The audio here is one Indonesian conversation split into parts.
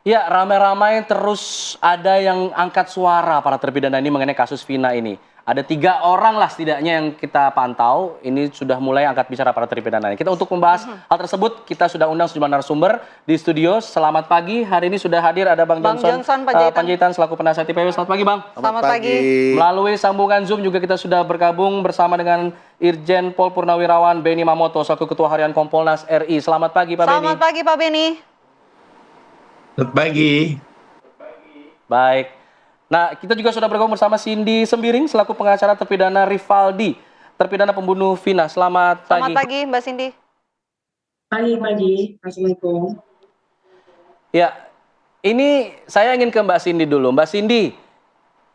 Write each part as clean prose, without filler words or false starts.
Ya, ramai-ramai terus ada yang angkat suara para terpidana ini mengenai kasus Vina ini. Ada 3 orang lah setidaknya yang kita pantau, ini sudah mulai angkat bicara para terpidana ini. Kita untuk membahas hal tersebut, kita sudah undang sejumlah narasumber di studio. Selamat pagi, hari ini sudah hadir ada Bang Johnson Panjaitan selaku penasihat IPW. Selamat pagi Bang. Selamat pagi. Melalui sambungan Zoom juga kita sudah bergabung bersama dengan Irjen Pol Purnawirawan Beni Mamoto selaku Ketua Harian Kompolnas RI. Selamat pagi Pak Beni. Selamat pagi Pak Beni. Selamat pagi. Baik. Nah, kita juga sudah bergabung bersama Cindy Sembiring selaku pengacara terpidana Rivaldi, terpidana pembunuh Vina. Selamat pagi. Selamat pagi Mbak Cindy. Pagi. Assalamualaikum. Ya, ini saya ingin ke Mbak Cindy dulu. Mbak Cindy,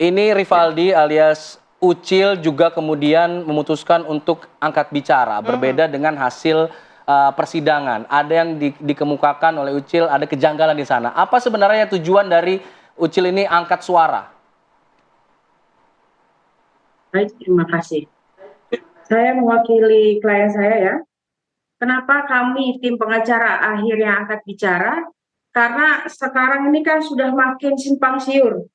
ini Rivaldi alias Ucil juga kemudian memutuskan untuk angkat bicara, berbeda dengan hasil persidangan. Ada yang dikemukakan oleh Ucil, ada kejanggalan di sana. Apa sebenarnya tujuan dari Ucil ini angkat suara? Baik, terima kasih. Saya mewakili klien saya ya. Kenapa kami tim pengacara akhirnya angkat bicara? Karena sekarang ini kan sudah makin simpang siur.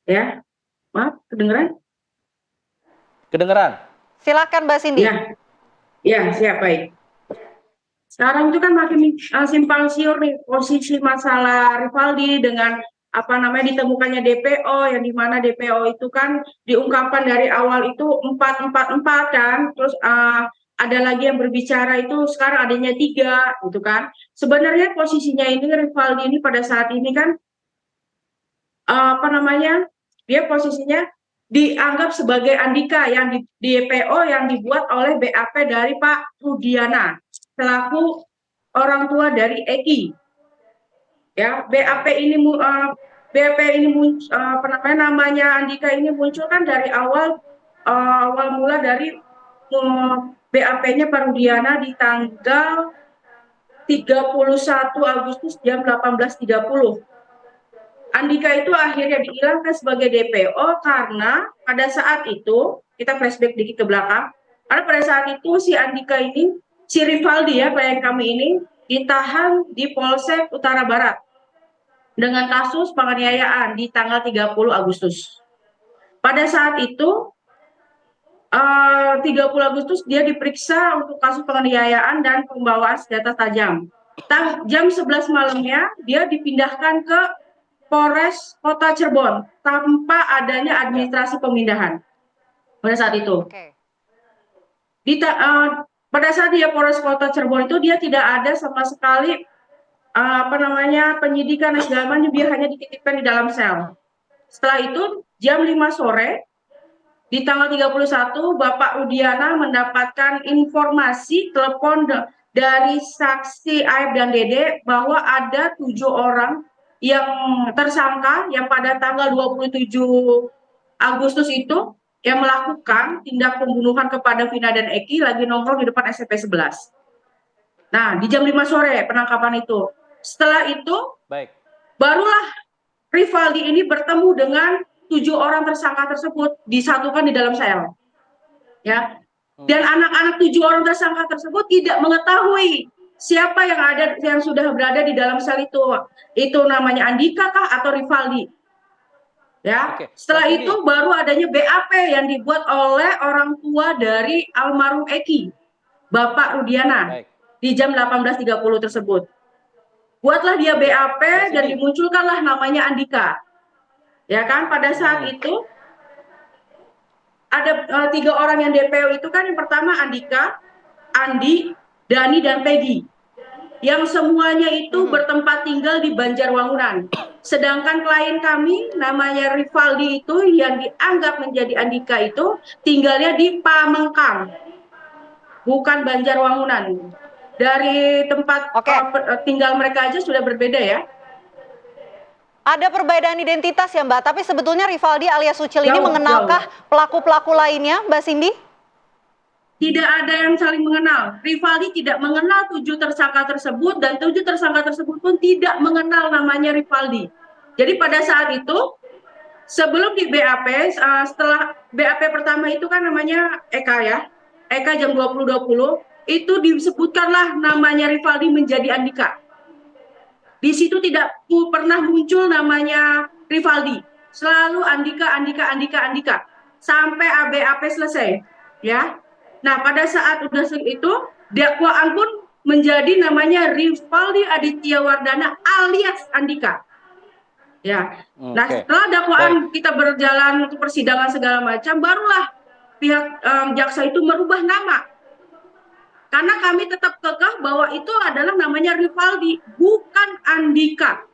Ya, maaf, kedengeran? Kedengeran? Silakan Mbak Cindy. Ya, siap, baik. Sekarang itu kan makin simpang siur nih posisi masalah Rivaldi dengan ditemukannya DPO, yang dimana DPO itu kan diungkapkan dari awal itu 444 kan, terus ada lagi yang berbicara itu sekarang adanya 3 gitu kan. Sebenarnya posisinya ini Rivaldi ini pada saat ini kan dia posisinya dianggap sebagai Andika yang di DPO yang dibuat oleh BAP dari Pak Rudiana selaku orang tua dari Eki. Ya, BAP ini namanya Andika ini muncul kan dari awal mula dari BAP-nya Pak Rudiana di tanggal 31 Agustus jam 18.30. Andika itu akhirnya dihilangkan sebagai DPO karena pada saat itu, kita flashback dikit ke belakang, karena pada saat itu si Andika ini, si Rivaldi ya klien kami ini, ditahan di Polsek Utara Barat dengan kasus penganiayaan di tanggal 30 Agustus. Pada saat itu 30 Agustus dia diperiksa untuk kasus penganiayaan dan pembawaan senjata tajam. Jam 11 malamnya dia dipindahkan ke Polres Kota Cirebon tanpa adanya administrasi pemindahan pada saat itu. Pada saat dia Polres Kota Cirebon itu dia tidak ada sama sekali penyidikan dan segala macam, dia hanya dititipkan di dalam sel. Setelah itu jam 5 sore di tanggal 31 Bapak Rudiana mendapatkan informasi telepon dari saksi Aib dan Dede bahwa ada 7 orang yang tersangka yang pada tanggal 27 Agustus itu yang melakukan tindak pembunuhan kepada Vina dan Eki lagi nongkrong di depan SMP 11. Nah, di jam 5 sore penangkapan itu. Setelah itu, barulah Rivaldi ini bertemu dengan 7 orang tersangka tersebut disatukan di dalam sel. Ya. Dan anak-anak 7 orang tersangka tersebut tidak mengetahui siapa yang sudah berada di dalam sel itu. Itu namanya Andika kah atau Rivaldi? Ya. Setelah itu baru adanya BAP yang dibuat oleh orang tua dari almarhum Eki, Bapak Rudiana, di jam 18.30 tersebut. Buatlah dia BAP dan dimunculkanlah namanya Andika. Ya kan, pada saat itu ada 3 orang yang DPO itu kan, yang pertama Andika, Andi, Dani, dan Peggy. Yang semuanya itu bertempat tinggal di Banjarwangunan. Sedangkan klien kami namanya Rivaldi itu yang dianggap menjadi Andika itu tinggalnya di Pamengkang, bukan Banjarwangunan. Dari tempat tinggal mereka aja sudah berbeda ya. Ada perbedaan identitas ya Mbak, tapi sebetulnya Rivaldi alias Ucil ini mengenalkah pelaku-pelaku lainnya Mbak Cindy? Tidak ada yang saling mengenal. Rivaldi tidak mengenal 7 tersangka tersebut dan 7 tersangka tersebut pun tidak mengenal namanya Rivaldi. Jadi pada saat itu sebelum di BAP, setelah BAP pertama itu kan namanya Eka ya, Eka jam 20.20 itu disebutkanlah namanya Rivaldi menjadi Andika. Di situ tidak pernah muncul namanya Rivaldi. Selalu Andika. Sampai ABAP selesai. Ya. Nah, pada saat udah itu, dakwaan pun menjadi namanya Rivaldi Aditya Wardana alias Andika. Ya. Nah, setelah dakwaan kita berjalan untuk persidangan segala macam, barulah pihak jaksa itu merubah nama. Karena kami tetap kekeh bahwa itu adalah namanya Rivaldi, bukan Andika.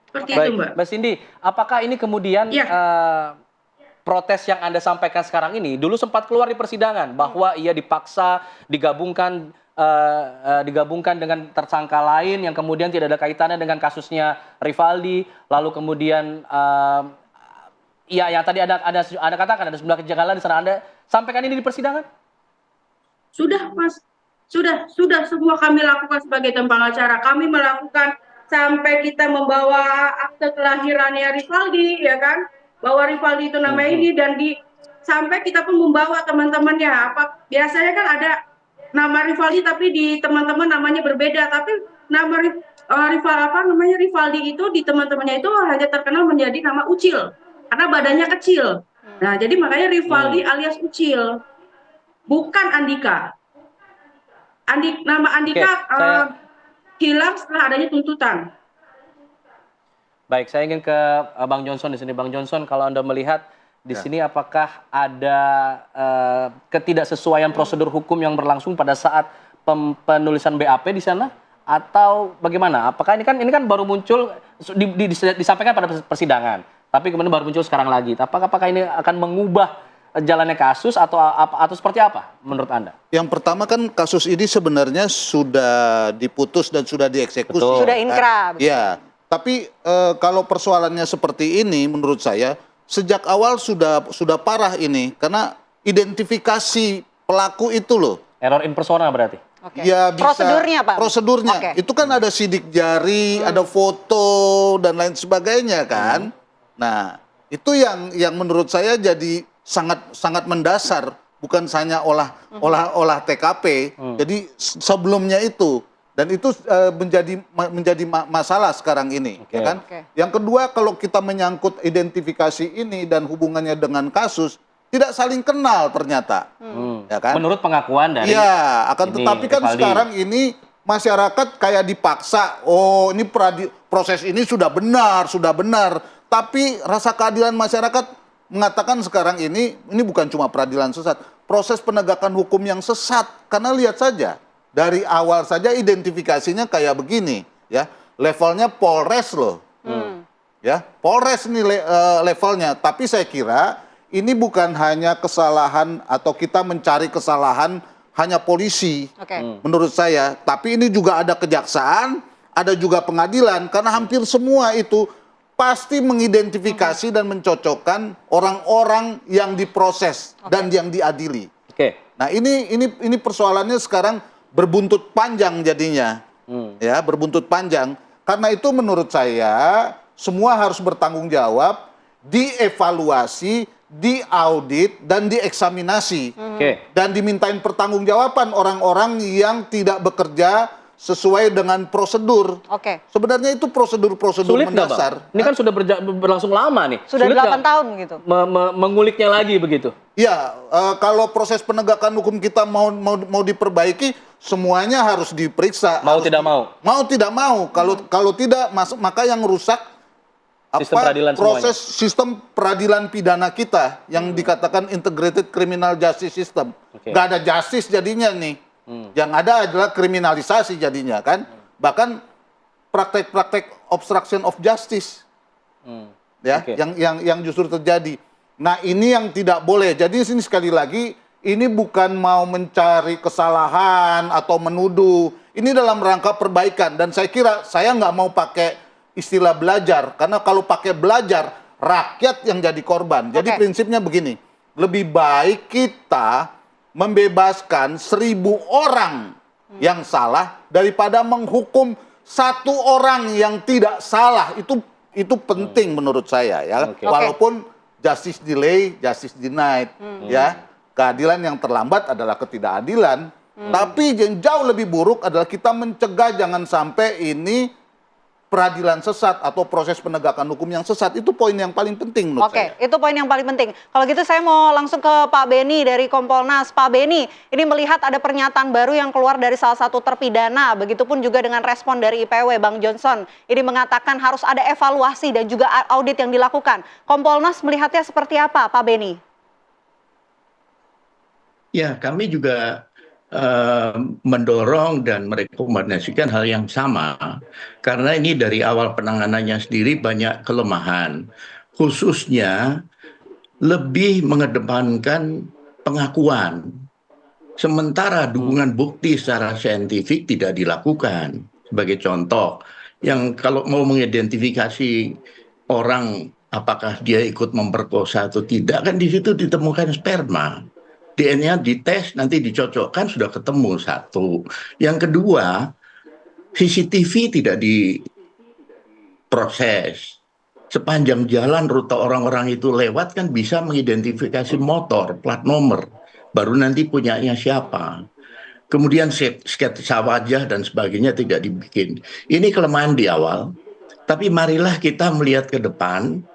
Seperti itu, Mbak. Mbak Cindy, apakah ini kemudian protes yang Anda sampaikan sekarang ini dulu sempat keluar di persidangan bahwa ia dipaksa digabungkan dengan tersangka lain yang kemudian tidak ada kaitannya dengan kasusnya Rivaldi, lalu kemudian yang tadi Anda katakan ada sejumlah kejanggalan di sana, Anda sampaikan ini di persidangan? Sudah, Mas. Sudah semua kami lakukan sebagai tim pengacara. Kami melakukan sampai kita membawa akte kelahirannya Rivaldi, ya kan? Bahwa Rivaldi itu nama ini, dan sampai kita pun membawa teman-temannya. Biasanya kan ada nama Rivaldi tapi di teman-teman namanya berbeda, tapi nama Rivaldi itu di teman-temannya itu hanya terkenal menjadi nama Ucil karena badannya kecil. Nah, jadi makanya Rivaldi alias Ucil, bukan Andika. Nama Andika hilang setelah adanya tuntutan. Baik, saya ingin ke Bang Johnson di sini. Bang Johnson, kalau Anda melihat di sini apakah ada ketidaksesuaian prosedur hukum yang berlangsung pada saat penulisan BAP di sana, atau bagaimana? Apakah ini kan baru muncul disampaikan pada persidangan, tapi kemudian baru muncul sekarang lagi. Apakah ini akan mengubah jalannya kasus atau seperti apa menurut Anda? Yang pertama kan kasus ini sebenarnya sudah diputus dan sudah dieksekusi. Betul. Sudah inkrah. Ya, tapi kalau persoalannya seperti ini menurut saya sejak awal sudah parah ini karena identifikasi pelaku itu loh. Error in persona berarti? Ya bisa, prosedurnya, Pak? Prosedurnya. Itu kan ada sidik jari, ada foto dan lain sebagainya kan. Nah, itu yang menurut saya jadi sangat mendasar, bukan hanya olah TKP. Jadi sebelumnya itu, dan itu menjadi masalah sekarang ini, ya kan? Yang kedua, kalau kita menyangkut identifikasi ini dan hubungannya dengan kasus, tidak saling kenal ternyata, ya kan? Menurut pengakuan dari tetapi kan Rivaldi. sekarang ini masyarakat kayak dipaksa, oh ini proses ini sudah benar, tapi rasa keadilan masyarakat mengatakan sekarang ini bukan cuma peradilan sesat, proses penegakan hukum yang sesat. Karena lihat saja, dari awal saja identifikasinya kayak begini, ya. Levelnya Polres loh. Ya, Polres ini levelnya. Tapi saya kira ini bukan hanya kesalahan atau kita mencari kesalahan hanya polisi. Menurut saya, tapi ini juga ada kejaksaan, ada juga pengadilan, karena hampir semua itu pasti mengidentifikasi dan mencocokkan orang-orang yang diproses dan yang diadili. Nah, ini persoalannya sekarang berbuntut panjang jadinya. Ya, berbuntut panjang. Karena itu menurut saya semua harus bertanggung jawab, dievaluasi, diaudit dan dieksaminasi. Dan dimintain pertanggungjawaban orang-orang yang tidak bekerja sesuai dengan prosedur. Sebenarnya itu prosedur-prosedur mendasar. Ini kan sudah berlangsung lama nih. Sudah 8 tahun gitu. Menguliknya lagi begitu. Ya, kalau proses penegakan hukum kita mau diperbaiki, semuanya harus diperiksa. Mau tidak mau. Mau tidak mau. Kalau tidak, maka yang rusak proses sistem peradilan pidana kita yang dikatakan integrated criminal justice system. Nggak ada justice jadinya nih. Yang ada adalah kriminalisasi jadinya kan. Bahkan praktek-praktek obstruction of justice. Yang justru terjadi. Nah, ini yang tidak boleh. Jadi sini sekali lagi, ini bukan mau mencari kesalahan atau menuduh. Ini dalam rangka perbaikan. Dan saya kira saya nggak mau pakai istilah belajar. Karena kalau pakai belajar, rakyat yang jadi korban. Jadi prinsipnya begini. Lebih baik kita membebaskan 1000 orang yang salah daripada menghukum 1 orang yang tidak salah. Itu penting menurut saya ya. Walaupun justice delay, justice denied ya. Keadilan yang terlambat adalah ketidakadilan. Tapi yang jauh lebih buruk adalah kita mencegah jangan sampai ini peradilan sesat atau proses penegakan hukum yang sesat. Itu poin yang paling penting menurut saya. Oke, itu poin yang paling penting. Kalau gitu saya mau langsung ke Pak Beni dari Kompolnas. Pak Beni, ini melihat ada pernyataan baru yang keluar dari salah satu terpidana, begitupun juga dengan respon dari IPW, Bang Johnson. Ini mengatakan harus ada evaluasi dan juga audit yang dilakukan. Kompolnas melihatnya seperti apa, Pak Beni? Ya, kami juga mendorong dan merekomendasikan hal yang sama. Karena ini dari awal penanganannya sendiri banyak kelemahan. Khususnya lebih mengedepankan pengakuan. Sementara dukungan bukti secara saintifik tidak dilakukan. Sebagai contoh, yang kalau mau mengidentifikasi orang apakah dia ikut memperkosa atau tidak, kan di situ ditemukan sperma. DNA dites, nanti dicocokkan, sudah ketemu satu. Yang kedua, CCTV tidak diproses. Sepanjang jalan rute orang-orang itu lewat kan bisa mengidentifikasi motor, plat nomor. Baru nanti punyanya siapa. Kemudian sketsa wajah dan sebagainya tidak dibikin. Ini kelemahan di awal. Tapi marilah kita melihat ke depan.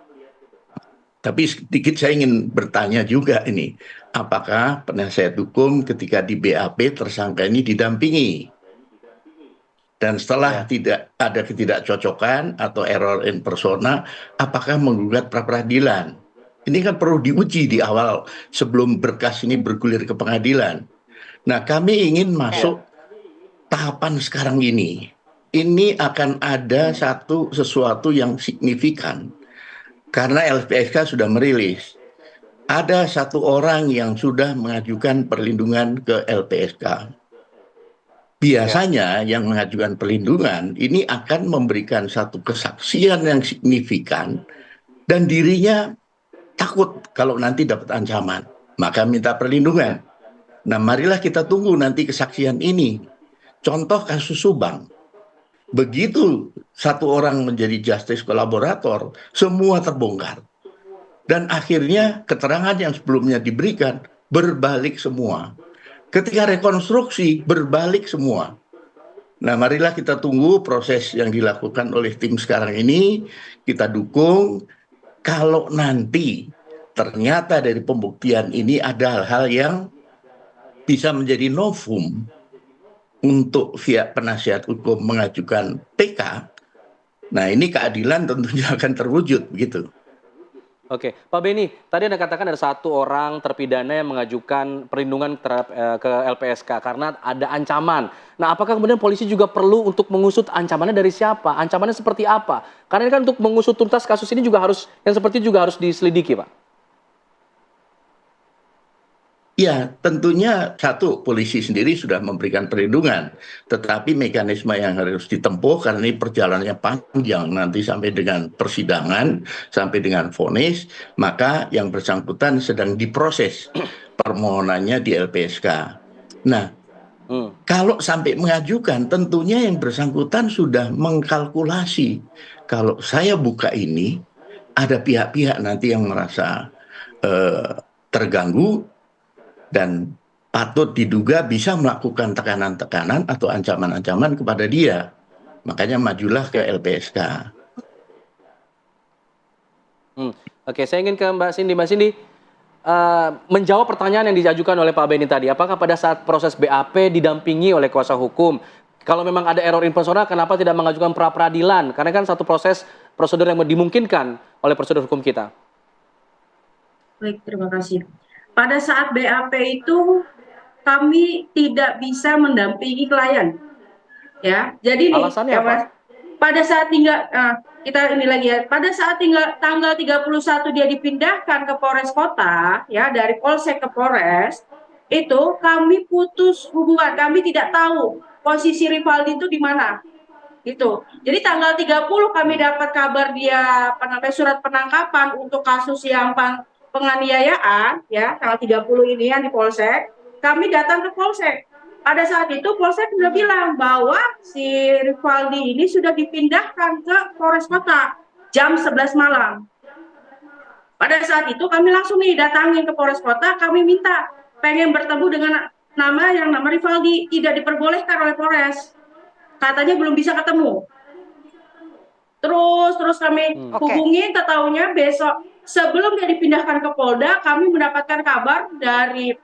Tapi sedikit saya ingin bertanya juga ini, apakah penasihat hukum ketika di BAP tersangka ini didampingi? Dan setelah tidak ada ketidakcocokan atau error in persona, apakah menggugat pra-peradilan? Ini kan perlu diuji di awal sebelum berkas ini bergulir ke pengadilan. Nah, kami ingin masuk tahapan sekarang ini. Ini akan ada sesuatu yang signifikan. Karena LPSK sudah merilis, ada satu orang yang sudah mengajukan perlindungan ke LPSK. Biasanya yang mengajukan perlindungan ini akan memberikan satu kesaksian yang signifikan dan dirinya takut kalau nanti dapat ancaman, maka minta perlindungan. Nah, marilah kita tunggu nanti kesaksian ini. Contoh kasus Subang. Begitu satu orang menjadi justice kolaborator, semua terbongkar. Dan akhirnya keterangan yang sebelumnya diberikan berbalik semua. Ketika rekonstruksi, berbalik semua. Nah, marilah kita tunggu proses yang dilakukan oleh tim sekarang ini. Kita dukung. Kalau nanti ternyata dari pembuktian ini ada hal-hal yang bisa menjadi novum untuk pihak penasihat hukum mengajukan PK, nah ini keadilan tentunya akan terwujud begitu. Oke, Pak Beni, tadi Anda katakan ada satu orang terpidana yang mengajukan perlindungan ke LPSK karena ada ancaman. Nah, apakah kemudian polisi juga perlu untuk mengusut ancamannya dari siapa? Ancamannya seperti apa? Karena ini kan untuk mengusut tuntas kasus ini juga harus, yang seperti juga harus diselidiki, Pak. Ya, tentunya satu, polisi sendiri sudah memberikan perlindungan. Tetapi mekanisme yang harus ditempuh karena ini perjalanannya panjang nanti sampai dengan persidangan, sampai dengan vonis, maka yang bersangkutan sedang diproses permohonannya di LPSK. Nah, kalau sampai mengajukan, tentunya yang bersangkutan sudah mengkalkulasi. Kalau saya buka ini, ada pihak-pihak nanti yang merasa terganggu, dan patut diduga bisa melakukan tekanan-tekanan atau ancaman-ancaman kepada dia. Makanya majulah ke LPSK. Oke, saya ingin ke Mbak Cindy. Mbak Cindy, menjawab pertanyaan yang diajukan oleh Pak Beni tadi, apakah pada saat proses BAP didampingi oleh kuasa hukum? Kalau memang ada error in persona, kenapa tidak mengajukan pra-peradilan? Karena kan satu prosedur yang dimungkinkan oleh prosedur hukum kita. Baik, terima kasih. Pada saat BAP itu kami tidak bisa mendampingi klien, ya. Jadi nih, alasannya ya, apa? Mas, pada saat kita ini lagi ya, pada saat tanggal 31 dia dipindahkan ke Polres Kota, ya, dari Polsek ke Polres, itu kami putus hubungan, kami tidak tahu posisi Rivaldi itu di mana. Gitu. Jadi tanggal 30 kami dapat kabar dia surat penangkapan untuk kasus yang penganiayaan, ya, tanggal 30 ini yang di Polsek. Kami datang ke Polsek. Pada saat itu Polsek sudah bilang bahwa si Rivaldi ini sudah dipindahkan ke Polres Kota jam 11 malam. Pada saat itu kami langsung datangin ke Polres Kota, kami minta pengen bertemu dengan nama Rivaldi, tidak diperbolehkan oleh Polres. Katanya belum bisa ketemu. Terus kami hubungi, ketahuinya besok sebelum dia dipindahkan ke Polda, kami mendapatkan kabar dari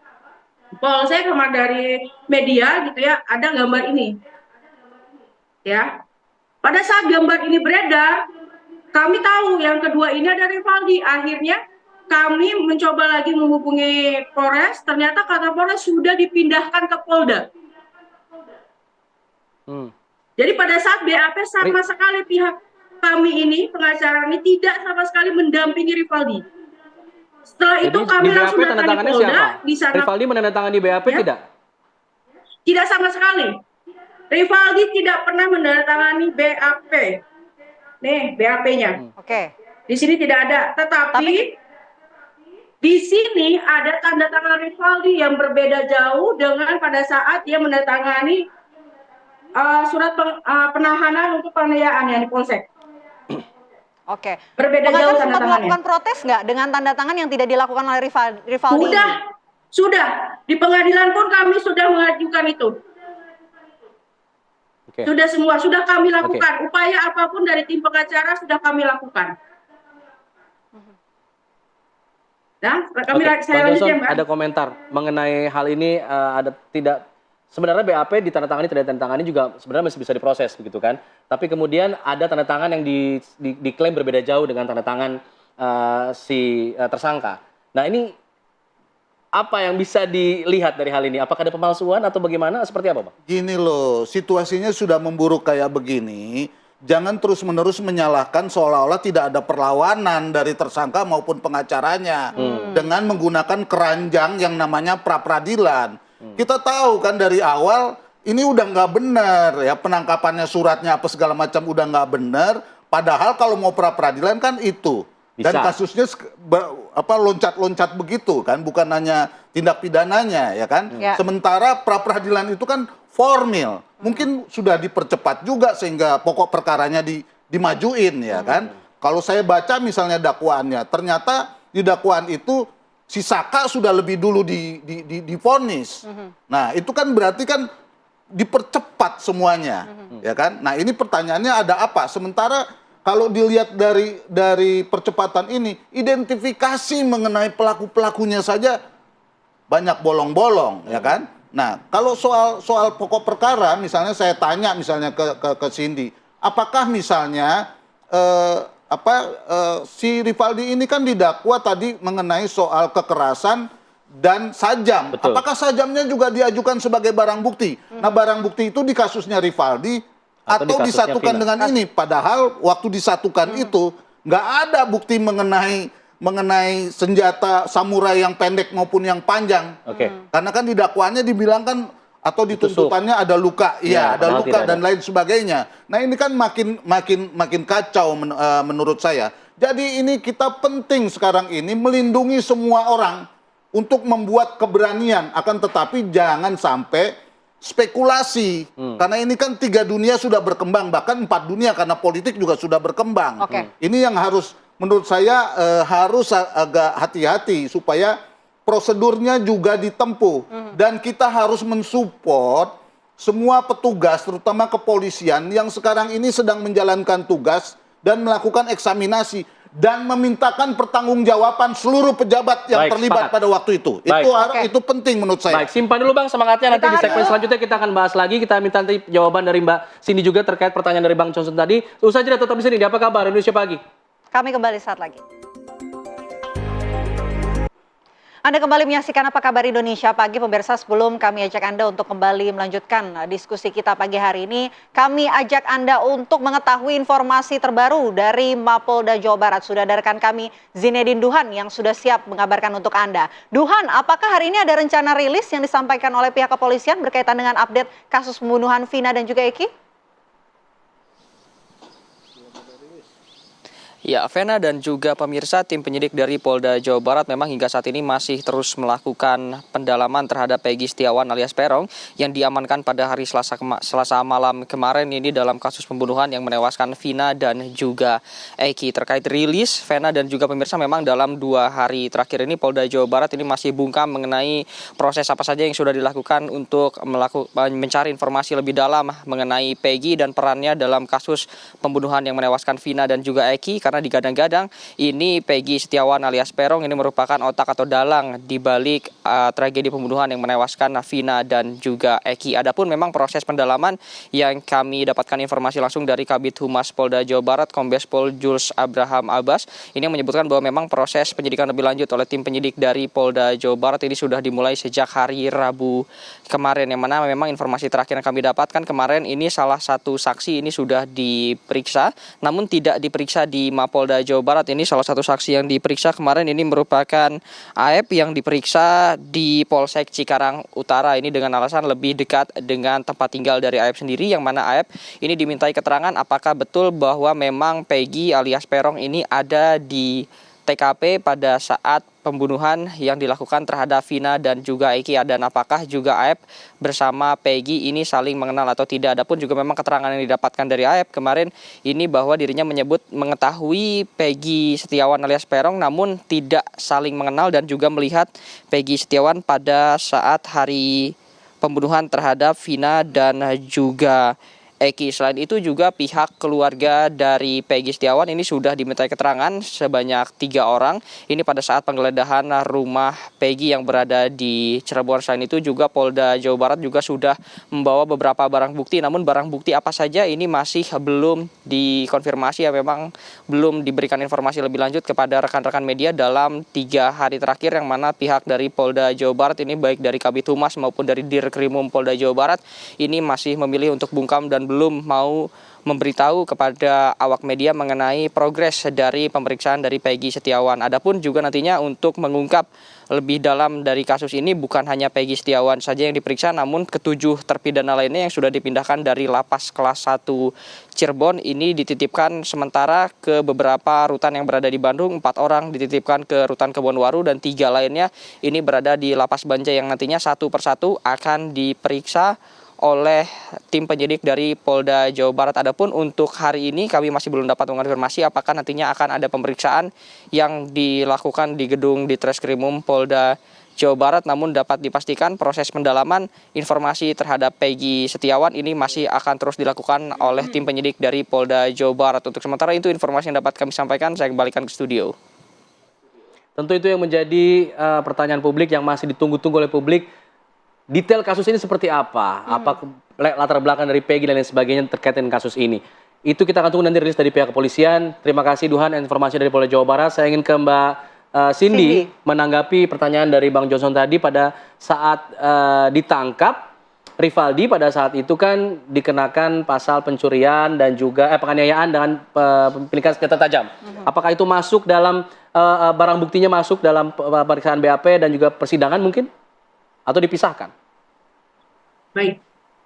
Polsek sama dari media gitu ya, ada gambar ini. Ya. Pada saat gambar ini beredar, kami tahu yang kedua ini ada Rivaldi. Akhirnya kami mencoba lagi menghubungi Polres, ternyata kata Polres sudah dipindahkan ke Polda. Jadi pada saat BAP sama sekali pihak kami ini, pengacara ini tidak sama sekali mendampingi Rivaldi. Setelah itu kami langsung datangi Polda. Di sana Rivaldi menandatangani BAP ya? Tidak? Tidak sama sekali. Rivaldi tidak pernah menandatangani BAP. Nih BAP-nya. Oke. Di sini tidak ada. Tetapi di sini ada tanda tangan Rivaldi yang berbeda jauh dengan pada saat dia menandatangani surat penahanan untuk penganiayaan yang di Polsek. Oke. Berbeda jauh tanda sempat tangannya. melakukan protes nggak dengan tanda tangan yang tidak dilakukan oleh Rivaldi? Sudah. Di pengadilan pun kami sudah mengajukan itu. Sudah semua, sudah kami lakukan. Upaya apapun dari tim pengacara sudah kami lakukan. Nah, saya lanjut ya, Mbak. Ada komentar mengenai hal ini, sebenarnya BAP ditandatangani tidak ditandatangani juga sebenarnya masih bisa diproses begitu kan. Tapi kemudian ada tanda tangan yang diklaim berbeda jauh dengan tanda tangan si tersangka. Nah, ini apa yang bisa dilihat dari hal ini? Apakah ada pemalsuan atau bagaimana? Seperti apa, Bang? Gini loh, situasinya sudah memburuk kayak begini. Jangan terus-menerus menyalahkan seolah-olah tidak ada perlawanan dari tersangka maupun pengacaranya dengan menggunakan keranjang yang namanya pra-peradilan. Kita tahu kan dari awal ini udah nggak benar ya, penangkapannya, suratnya apa segala macam udah nggak benar. Padahal kalau mau pra-peradilan kan itu. Dan kasusnya loncat-loncat begitu kan, bukan hanya tindak pidananya ya kan. Ya. Sementara pra-peradilan itu kan formil, mungkin sudah dipercepat juga sehingga pokok perkaranya dimajuin ya kan. Kalau saya baca misalnya dakwaannya, ternyata di dakwaan itu si Saka sudah lebih dulu divonis. Nah itu kan berarti kan dipercepat semuanya ya kan. Nah ini pertanyaannya ada apa? Sementara kalau dilihat dari percepatan ini, identifikasi mengenai pelaku-pelakunya saja banyak bolong-bolong, ya kan? Nah, kalau soal pokok perkara, misalnya saya tanya misalnya ke Cindy, apakah misalnya si Rivaldi ini kan didakwa tadi mengenai soal kekerasan dan sajam. Betul. Apakah sajamnya juga diajukan sebagai barang bukti? Nah, barang bukti itu di kasusnya Rivaldi atau disatukan dengan ini, padahal waktu disatukan itu nggak ada bukti mengenai senjata samurai yang pendek maupun yang panjang. Karena kan di dakwaannya dibilang kan atau dituntutannya ada luka, iya ada luka dan lain sebagainya. Nah ini kan makin kacau menurut saya. Jadi ini kita penting sekarang ini melindungi semua orang untuk membuat keberanian, akan tetapi jangan sampai spekulasi, karena ini kan 3 dunia sudah berkembang, bahkan 4 dunia karena politik juga sudah berkembang. Ini yang harus, menurut saya harus agak hati-hati supaya prosedurnya juga ditempuh. Dan kita harus mensupport semua petugas, terutama kepolisian yang sekarang ini sedang menjalankan tugas dan melakukan eksaminasi dan memintakan pertanggungjawaban seluruh pejabat yang terlibat pada waktu itu. Itu penting menurut saya. Baik, simpan dulu Bang semangatnya, nanti di segmen selanjutnya kita akan bahas lagi. Kita minta nanti jawaban dari Mbak Cindy juga terkait pertanyaan dari Bang Johnson tadi. Usai jeda tetap di sini. Apa kabar Indonesia Pagi? Kami kembali saat lagi. Anda kembali menyaksikan Apa Kabar Indonesia Pagi, pemirsa. Sebelum kami ajak Anda untuk kembali melanjutkan diskusi kita pagi hari ini, kami ajak Anda untuk mengetahui informasi terbaru dari Mapolda Jawa Barat. Sudah ada rekan kami Zinedine Duhan yang sudah siap mengabarkan untuk Anda. Duhan, apakah hari ini ada rencana rilis yang disampaikan oleh pihak kepolisian berkaitan dengan update kasus pembunuhan Vina dan juga Eki? Ya, Vena dan juga pemirsa, tim penyidik dari Polda Jawa Barat memang hingga saat ini masih terus melakukan pendalaman terhadap Peggy Setiawan alias Peron yang diamankan pada hari Selasa malam kemarin ini dalam kasus pembunuhan yang menewaskan Vina dan juga Eki. Terkait rilis, Vena dan juga pemirsa, memang dalam 2 hari terakhir ini Polda Jawa Barat ini masih bungkam mengenai proses apa saja yang sudah dilakukan untuk mencari informasi lebih dalam mengenai Peggy dan perannya dalam kasus pembunuhan yang menewaskan Vina dan juga Eki. Karena digadang-gadang ini Peggy Setiawan alias Peron ini merupakan otak atau dalang di balik tragedi pembunuhan yang menewaskan Vina dan juga Eki. Adapun memang proses pendalaman yang kami dapatkan informasi langsung dari Kabid Humas Polda Jawa Barat Kombes Pol Jules Abraham Abbas ini menyebutkan bahwa memang proses penyidikan lebih lanjut oleh tim penyidik dari Polda Jawa Barat ini sudah dimulai sejak hari Rabu kemarin, yang mana memang informasi terakhir yang kami dapatkan kemarin ini salah satu saksi ini sudah diperiksa namun tidak diperiksa di Mapolda Jawa Barat. Ini salah satu saksi yang diperiksa kemarin ini merupakan AF yang diperiksa di Polsek Cikarang Utara ini dengan alasan lebih dekat dengan tempat tinggal dari AF sendiri, yang mana AF ini dimintai keterangan apakah betul bahwa memang Peggy alias Peron ini ada di TKP pada saat pembunuhan yang dilakukan terhadap Vina dan juga Eki, dan apakah juga AF bersama Peggy ini saling mengenal atau tidak. Adapun juga memang keterangan yang didapatkan dari AF kemarin ini bahwa dirinya menyebut mengetahui Peggy Setiawan alias Peron namun tidak saling mengenal dan juga melihat Peggy Setiawan pada saat hari pembunuhan terhadap Vina dan juga Eki. Selain itu juga pihak keluarga dari Peggy Setiawan ini sudah dimintai keterangan sebanyak 3 orang. Ini pada saat penggeledahan rumah Peggy yang berada di Cirebon. Selain itu juga Polda Jawa Barat juga sudah membawa beberapa barang bukti. Namun barang bukti apa saja ini masih belum dikonfirmasi, ya memang belum diberikan informasi lebih lanjut kepada rekan-rekan media dalam 3 hari terakhir, yang mana pihak dari Polda Jawa Barat ini baik dari Kabid Humas maupun dari Dirkrimum Polda Jawa Barat ini masih memilih untuk bungkam dan belum mau memberitahu kepada awak media mengenai progres dari pemeriksaan dari Peggy Setiawan. Adapun juga nantinya untuk mengungkap lebih dalam dari kasus ini bukan hanya Peggy Setiawan saja yang diperiksa, namun ke-7 terpidana lainnya yang sudah dipindahkan dari Lapas Kelas 1 Cirebon ini dititipkan sementara ke beberapa rutan yang berada di Bandung. 4 orang dititipkan ke rutan Kebonwaru dan 3 lainnya ini berada di Lapas Bancai yang nantinya satu persatu akan diperiksa oleh tim penyidik dari Polda Jawa Barat. Adapun untuk hari ini kami masih belum dapat mengonfirmasi apakah nantinya akan ada pemeriksaan yang dilakukan di gedung Ditreskrimum Polda Jawa Barat, namun dapat dipastikan proses pendalaman informasi terhadap Peggy Setiawan ini masih akan terus dilakukan oleh tim penyidik dari Polda Jawa Barat. Untuk sementara itu informasi yang dapat kami sampaikan, saya kembalikan ke studio. Tentu itu yang menjadi pertanyaan publik yang masih ditunggu-tunggu oleh publik. Detail kasus ini seperti apa? Apa latar belakang dari Peggy dan lain sebagainya terkait dengan kasus ini? Itu kita akan tunggu nanti rilis dari pihak kepolisian. Terima kasih Duhan informasi dari Polda Jawa Barat. Saya ingin ke Mbak Cindy menanggapi pertanyaan dari Bang Johnson tadi. Pada saat ditangkap Rivaldi pada saat itu kan dikenakan pasal pencurian dan juga penganiayaan dengan pemilikan senjata tajam. Apakah itu masuk dalam barang buktinya masuk dalam pemeriksaan BAP dan juga persidangan mungkin? Atau dipisahkan? Baik,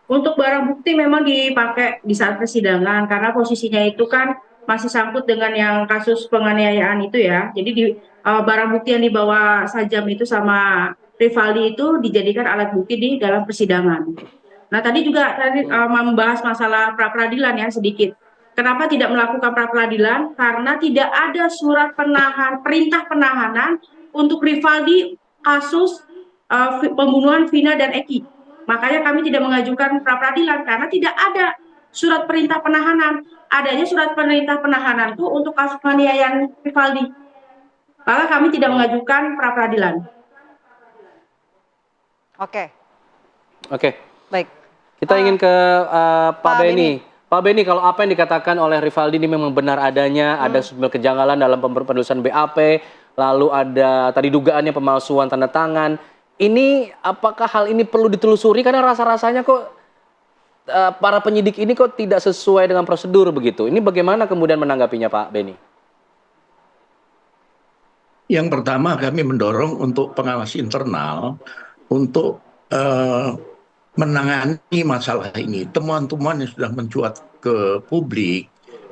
untuk barang bukti memang dipakai di saat persidangan karena posisinya itu kan masih sangkut dengan yang kasus penganiayaan itu ya. Jadi barang bukti yang dibawa Sajam itu sama Rivaldi itu dijadikan alat bukti di dalam persidangan. Nah tadi juga membahas masalah pra-peradilan ya sedikit. Kenapa tidak melakukan pra-peradilan? Karena tidak ada surat perintah penahanan untuk Rivaldi kasus pembunuhan Vina dan Eki. Makanya kami tidak mengajukan pra-peradilan karena tidak ada surat perintah penahanan. Adanya surat perintah penahanan itu untuk kasus penganiayaan Rivaldi. Maka kami tidak mengajukan pra-peradilan. Oke. Baik. Kita ingin ke Pak Beni. Beni. Pak Beni, kalau apa yang dikatakan oleh Rivaldi ini memang benar adanya, ada sejumlah kejanggalan dalam penulisan BAP, lalu ada tadi dugaannya pemalsuan tanda tangan. Ini apakah hal ini perlu ditelusuri karena rasa-rasanya kok para penyidik ini kok tidak sesuai dengan prosedur begitu. Ini bagaimana kemudian menanggapinya Pak Beni? Yang pertama kami mendorong untuk pengawas internal untuk menangani masalah ini. Temuan-temuan yang sudah mencuat ke publik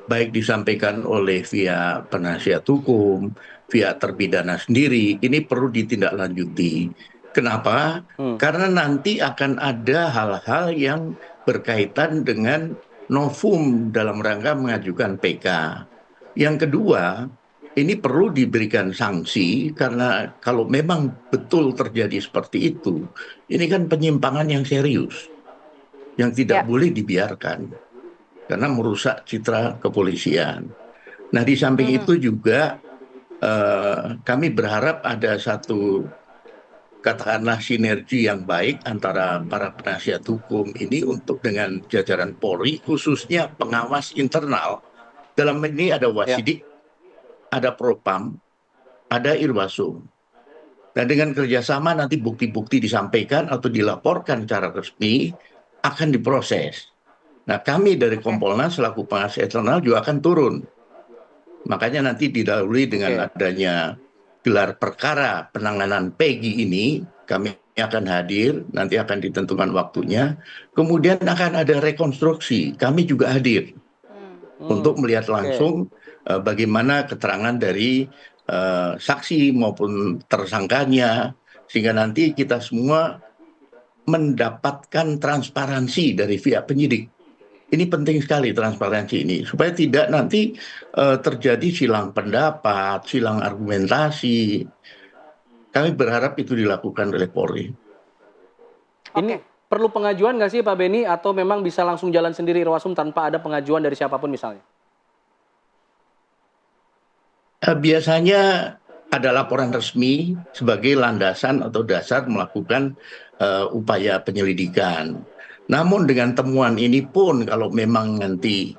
baik disampaikan oleh via penasihat hukum, via terpidana sendiri, ini perlu ditindaklanjuti. Kenapa? Karena nanti akan ada hal-hal yang berkaitan dengan novum dalam rangka mengajukan PK. Yang kedua, ini perlu diberikan sanksi karena kalau memang betul terjadi seperti itu, ini kan penyimpangan yang serius, yang tidak boleh dibiarkan karena merusak citra kepolisian. Nah, di samping itu juga kami berharap ada satu katakanlah sinergi yang baik antara para penasihat hukum ini untuk dengan jajaran Polri, khususnya pengawas internal. Dalam ini ada Wasidik, ada Propam, ada Irwasum. Dan dengan kerjasama nanti bukti-bukti disampaikan atau dilaporkan secara resmi akan diproses. Nah, kami dari Kompolnas selaku pengawas eksternal juga akan turun. Makanya nanti didahului dengan adanya gelar perkara penanganan Peggy ini, kami akan hadir, nanti akan ditentukan waktunya. Kemudian akan ada rekonstruksi, kami juga hadir untuk melihat langsung bagaimana keterangan dari saksi maupun tersangkanya, sehingga nanti kita semua mendapatkan transparansi dari pihak penyidik. Ini penting sekali transparansi ini, supaya tidak nanti terjadi silang pendapat, silang argumentasi. Kami berharap itu dilakukan oleh Polri. Ini perlu pengajuan nggak sih Pak Beni, atau memang bisa langsung jalan sendiri Irwasum tanpa ada pengajuan dari siapapun misalnya? Biasanya ada laporan resmi sebagai landasan atau dasar melakukan upaya penyelidikan. Namun dengan temuan ini pun kalau memang nanti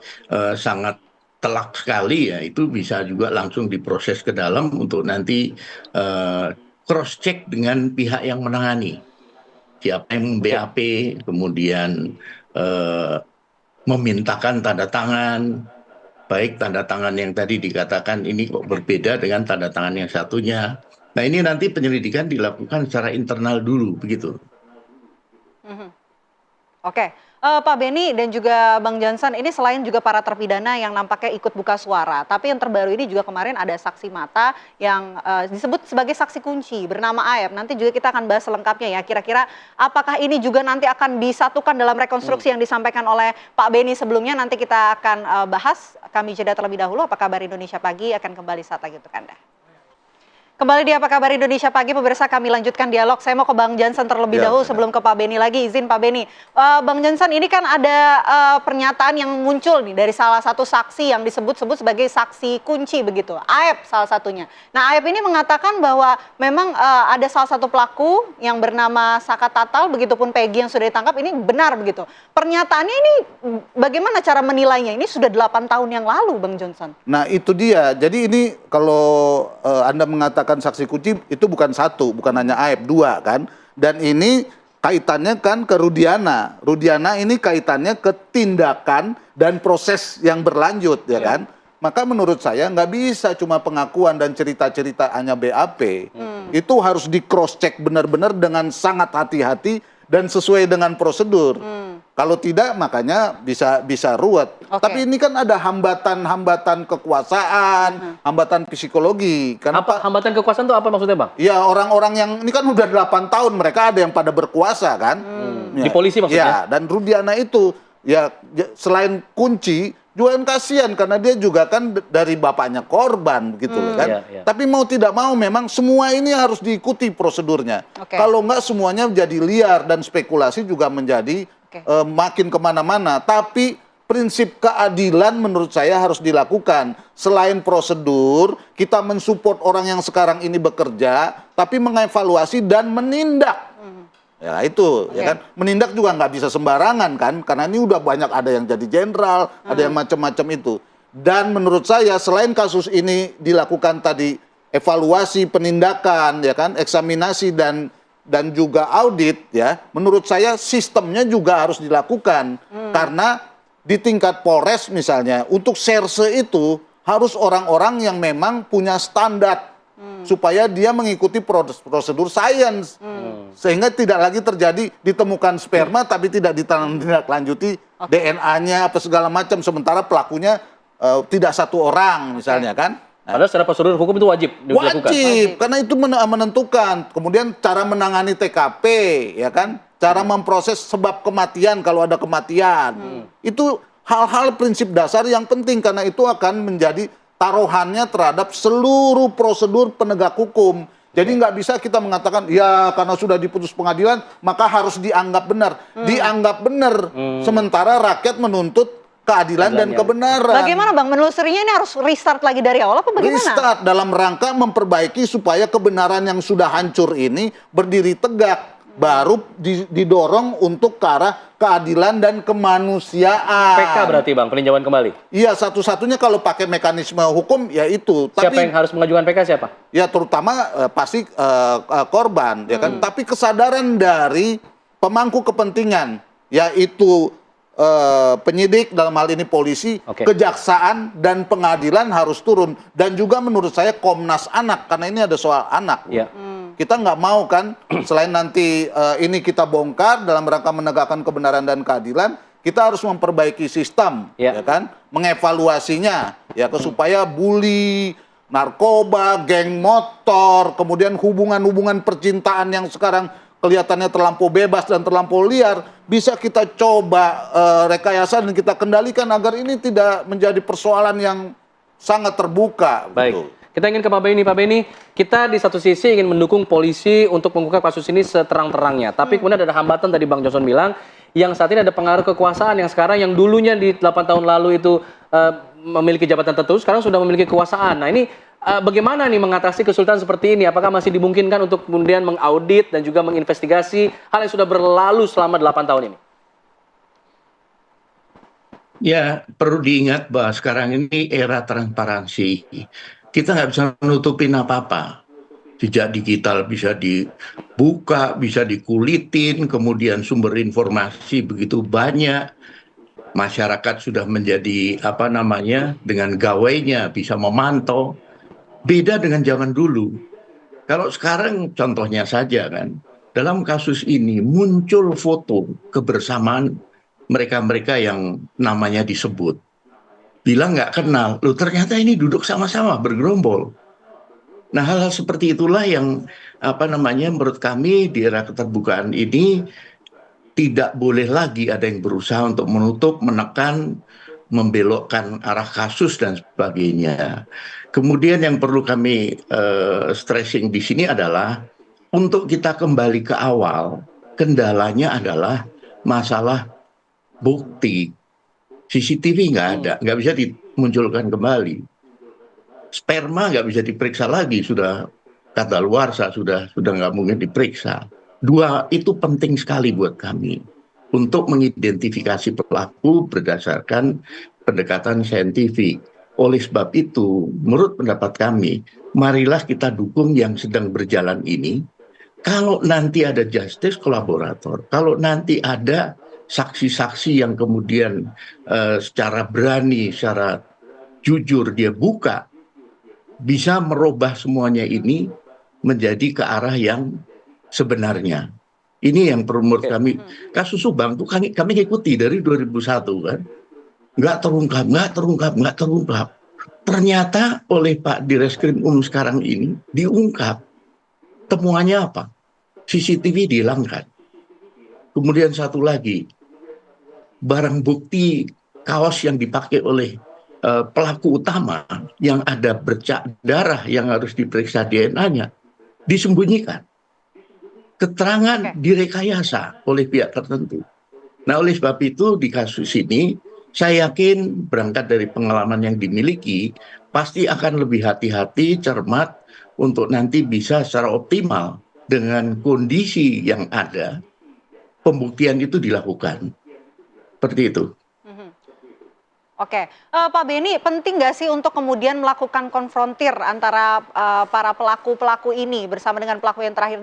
sangat telak sekali, ya itu bisa juga langsung diproses ke dalam untuk nanti cross check dengan pihak yang menangani. Siapa yang BAP, kemudian memintakan tanda tangan, baik tanda tangan yang tadi dikatakan ini kok berbeda dengan tanda tangan yang satunya. Nah, ini nanti penyelidikan dilakukan secara internal dulu, begitu. Oke, Pak Beni dan juga Bang Johnson, ini selain juga para terpidana yang nampaknya ikut buka suara, tapi yang terbaru ini juga kemarin ada saksi mata yang disebut sebagai saksi kunci bernama Aep. Nanti juga kita akan bahas selengkapnya ya, kira-kira apakah ini juga nanti akan disatukan dalam rekonstruksi yang disampaikan oleh Pak Beni sebelumnya. Nanti kita akan bahas, kami jeda terlebih dahulu. Apa kabar Indonesia Pagi akan kembali saat lagi untuk Anda. Kembali di Apa Kabar Indonesia Pagi, pemirsa, kami lanjutkan dialog. Saya mau ke Bang Johnson terlebih dahulu sebelum ke Pak Beni lagi. Izin Pak Beni. Bang Johnson, ini kan ada pernyataan yang muncul nih dari salah satu saksi yang disebut-sebut sebagai saksi kunci begitu. Aep salah satunya. Nah, Aep ini mengatakan bahwa memang ada salah satu pelaku yang bernama Saka Tatal, begitupun Peggy yang sudah ditangkap, ini benar begitu. Pernyataannya ini bagaimana cara menilainya? Ini sudah 8 tahun yang lalu, Bang Johnson. Nah, itu dia. Jadi ini kalau Anda mengatakan saksi kunci itu bukan satu, bukan hanya Aep, 2 kan. Dan ini kaitannya kan ke Rudiana. Rudiana ini kaitannya ke tindakan dan proses yang berlanjut, ya kan. Maka menurut saya nggak bisa cuma pengakuan dan cerita-cerita hanya BAP. Itu harus di cross check benar-benar dengan sangat hati-hati dan sesuai dengan prosedur. Kalau tidak, makanya bisa ruwet. Tapi ini kan ada hambatan kekuasaan, hambatan psikologi. Apa hambatan kekuasaan itu apa maksudnya, Bang? Ya, orang-orang yang ini kan udah 8 tahun, mereka ada yang pada berkuasa kan. Di polisi maksudnya? Ya, dan Rudiana itu ya selain kunci, juga kan kasihan karena dia juga kan dari bapaknya korban gitu loh kan. Tapi mau tidak mau memang semua ini harus diikuti prosedurnya. Kalau enggak semuanya jadi liar dan spekulasi juga menjadi makin kemana-mana. Tapi prinsip keadilan menurut saya harus dilakukan. Selain prosedur, kita mensupport orang yang sekarang ini bekerja, tapi mengevaluasi dan menindak. Ya itu, ya kan. Menindak juga nggak bisa sembarangan kan, karena ini udah banyak ada yang jadi jenderal, ada yang macam-macam itu. Dan menurut saya selain kasus ini dilakukan tadi evaluasi, penindakan, ya kan, eksaminasi dan juga audit, ya. Menurut saya sistemnya juga harus dilakukan karena di tingkat Polres misalnya untuk serse itu harus orang-orang yang memang punya standar. Supaya dia mengikuti prosedur sains. Sehingga tidak lagi terjadi ditemukan sperma tapi tidak ditindaklanjuti DNA-nya apa segala macam. Sementara pelakunya tidak satu orang misalnya kan. Padahal secara prosedur hukum itu wajib dilakukan. Wajib, karena itu menentukan. Kemudian cara menangani TKP, ya kan? Cara memproses sebab kematian kalau ada kematian. Itu hal-hal prinsip dasar yang penting karena itu akan menjadi taruhannya terhadap seluruh prosedur penegak hukum. Jadi nggak bisa kita mengatakan, ya karena sudah diputus pengadilan, maka harus dianggap benar. Dianggap benar, sementara rakyat menuntut keadilan dan kebenaran. Bagaimana Bang, menelusurinya ini harus restart lagi dari awal apa bagaimana? Restart dalam rangka memperbaiki supaya kebenaran yang sudah hancur ini berdiri tegak. Baru didorong untuk ke arah keadilan dan kemanusiaan. PK berarti Bang, peninjauan kembali? Iya, satu-satunya kalau pakai mekanisme hukum ya itu. Siapa yang harus mengajukan PK siapa? Ya terutama pasti korban, ya kan. Tapi kesadaran dari pemangku kepentingan, yaitu penyidik dalam hal ini polisi, kejaksaan dan pengadilan harus turun. Dan juga menurut saya Komnas Anak, karena ini ada soal anak. Kita nggak mau kan, selain nanti ini kita bongkar dalam rangka menegakkan kebenaran dan keadilan, kita harus memperbaiki sistem, ya kan, mengevaluasinya, ya, supaya bully, narkoba, geng motor, kemudian hubungan-hubungan percintaan yang sekarang kelihatannya terlampau bebas dan terlampau liar, bisa kita coba rekayasa dan kita kendalikan agar ini tidak menjadi persoalan yang sangat terbuka. Baik. Gitu. Kita ingin ke Pak Beni. Pak Beni, kita di satu sisi ingin mendukung polisi untuk mengungkap kasus ini seterang-terangnya. Tapi kemudian ada hambatan tadi Bang Johnson bilang, yang saat ini ada pengaruh kekuasaan yang sekarang yang dulunya di 8 tahun lalu itu memiliki jabatan tertentu, sekarang sudah memiliki kekuasaan. Nah ini bagaimana nih mengatasi kesulitan seperti ini? Apakah masih dimungkinkan untuk kemudian mengaudit dan juga menginvestigasi hal yang sudah berlalu selama 8 tahun ini? Ya, perlu diingat bahwa sekarang ini era transparansi. Kita nggak bisa menutupin apa-apa. Jejak digital bisa dibuka, bisa dikulitin, kemudian sumber informasi begitu banyak. Masyarakat sudah menjadi dengan gawainya bisa memantau. Beda dengan zaman dulu. Kalau sekarang contohnya saja kan, dalam kasus ini muncul foto kebersamaan mereka-mereka yang namanya disebut. Bilang nggak kenal, loh ternyata ini duduk sama-sama bergerombol. Nah hal-hal seperti itulah yang menurut kami di era keterbukaan ini tidak boleh lagi ada yang berusaha untuk menutup, menekan, membelokkan arah kasus dan sebagainya. Kemudian yang perlu kami stressing di sini adalah untuk kita kembali ke awal, kendalanya adalah masalah bukti. CCTV nggak ada, nggak bisa dimunculkan kembali. Sperma nggak bisa diperiksa lagi, sudah kadaluarsa, sudah nggak mungkin diperiksa. Dua itu penting sekali buat kami untuk mengidentifikasi pelaku berdasarkan pendekatan saintifik. Oleh sebab itu, menurut pendapat kami, marilah kita dukung yang sedang berjalan ini. Kalau nanti ada justice kolaborator, kalau nanti ada saksi-saksi yang kemudian secara berani, secara jujur dia buka, bisa merubah semuanya ini menjadi ke arah yang sebenarnya. Ini yang perlu menurut kami. Kasus Subang itu kami ikuti dari 2001 kan. Nggak terungkap. Ternyata oleh Pak Direskrim sekarang ini diungkap. Temuannya apa? CCTV dihilangkan. Kemudian satu lagi, barang bukti kaos yang dipakai oleh pelaku utama yang ada bercak darah yang harus diperiksa DNA-nya disembunyikan. Keterangan direkayasa oleh pihak tertentu. Nah, oleh sebab itu di kasus ini saya yakin berangkat dari pengalaman yang dimiliki pasti akan lebih hati-hati, cermat untuk nanti bisa secara optimal dengan kondisi yang ada pembuktian itu dilakukan. Seperti itu. Oke, Pak Beni, penting nggak sih untuk kemudian melakukan konfrontir antara para pelaku-pelaku ini bersama dengan pelaku yang terakhir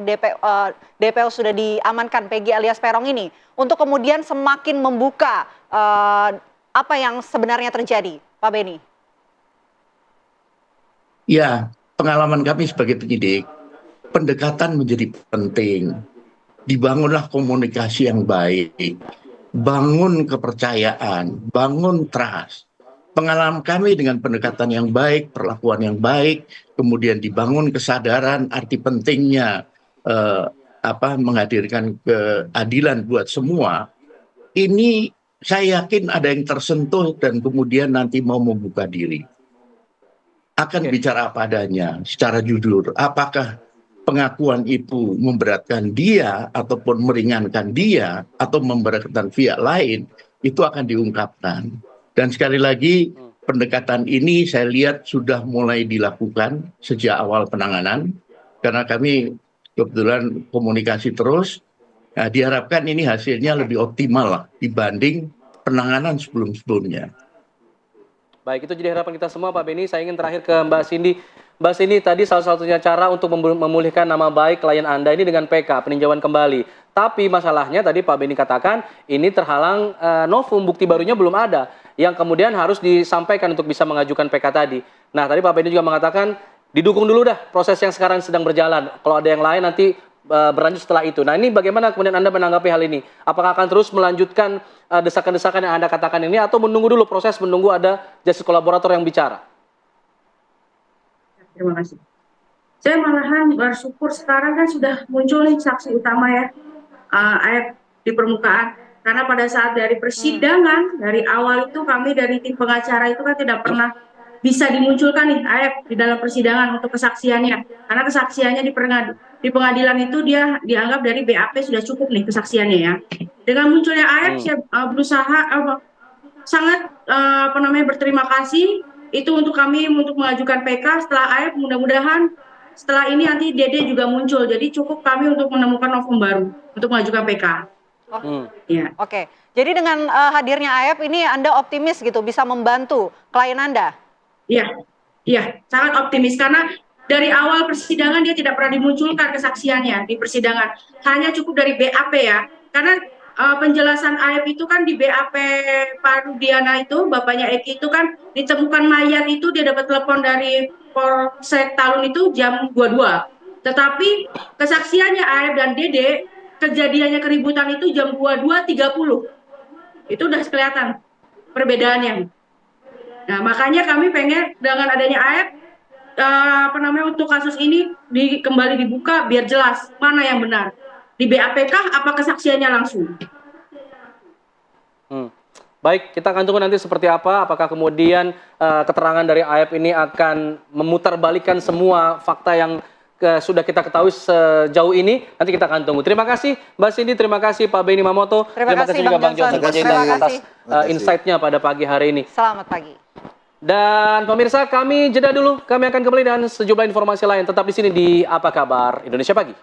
DPO sudah diamankan, Peggy alias Peron ini, untuk kemudian semakin membuka apa yang sebenarnya terjadi, Pak Beni? Ya, pengalaman kami sebagai penyidik, pendekatan menjadi penting. Dibangunlah komunikasi yang baik. Bangun kepercayaan, bangun trust. pengalaman kami dengan pendekatan yang baik, perlakuan yang baik, kemudian dibangun kesadaran arti pentingnya menghadirkan keadilan buat semua, ini saya yakin ada yang tersentuh dan kemudian nanti mau membuka diri. Akan bicara apa adanya, secara jujur. Apakah pengakuan itu memberatkan dia ataupun meringankan dia atau memberatkan pihak lain, itu akan diungkapkan. Dan sekali lagi, pendekatan ini saya lihat sudah mulai dilakukan sejak awal penanganan, karena kami kebetulan komunikasi terus. Nah, diharapkan ini hasilnya lebih optimal lah dibanding penanganan sebelum-sebelumnya. Baik, itu jadi harapan kita semua Pak Beni. Saya ingin terakhir ke Mbak Cindy. Mbak Cindy, tadi salah satunya cara untuk memulihkan nama baik klien Anda ini dengan PK, peninjauan kembali. Tapi masalahnya tadi Pak Beni katakan ini terhalang novum, bukti barunya belum ada. Yang kemudian harus disampaikan untuk bisa mengajukan PK tadi. Nah, tadi Pak Beni juga mengatakan didukung dulu dah proses yang sekarang sedang berjalan. Kalau ada yang lain nanti berlanjut setelah itu. Nah, ini bagaimana kemudian Anda menanggapi hal ini? Apakah akan terus melanjutkan desakan-desakan yang Anda katakan ini atau menunggu dulu proses, menunggu ada justice kolaborator yang bicara? Terima kasih. Saya malahan bersyukur sekarang kan sudah muncul nih saksi utama ya, Aep di permukaan. Karena pada saat dari persidangan, dari awal itu kami dari tim pengacara itu kan tidak pernah bisa dimunculkan nih Aep di dalam persidangan untuk kesaksiannya. Karena kesaksiannya di pengadilan itu dia dianggap dari BAP sudah cukup nih kesaksiannya ya. Dengan munculnya Aep, saya berusaha sangat berterima kasih itu untuk kami untuk mengajukan PK setelah Aep. Mudah-mudahan setelah ini nanti Dede juga muncul. Jadi cukup kami untuk menemukan novum baru untuk mengajukan PK. Ya. Oke. Jadi dengan hadirnya Aep ini Anda optimis gitu bisa membantu klien Anda? Iya, sangat optimis karena dari awal persidangan dia tidak pernah dimunculkan kesaksiannya di persidangan. Hanya cukup dari BAP ya. Karena penjelasan Aep itu kan di BAP Pak Rudiana itu, bapaknya Eki itu kan ditemukan mayat itu dia dapat telepon dari Polsek Talun itu jam 22. Tetapi kesaksiannya Aep dan Dede, kejadiannya keributan itu jam 22.30. Itu udah kelihatan perbedaannya. Nah, makanya kami pengen dengan adanya Aep untuk kasus ini kembali dibuka biar jelas mana yang benar. Di BAP kah apa kesaksiannya langsung? Baik, kita akan tunggu nanti seperti apa. Apakah kemudian keterangan dari Aep ini akan memutarbalikkan semua fakta yang sudah kita ketahui sejauh ini. Nanti kita akan tunggu. Terima kasih Mbak Cindy, terima kasih Pak Beni Mamoto. Terima kasih juga Bang Johnson atas insight-nya pada pagi hari ini. Selamat pagi. Dan pemirsa, kami jeda dulu. Kami akan kembali dengan sejumlah informasi lain. Tetap di sini di Apa Kabar Indonesia Pagi.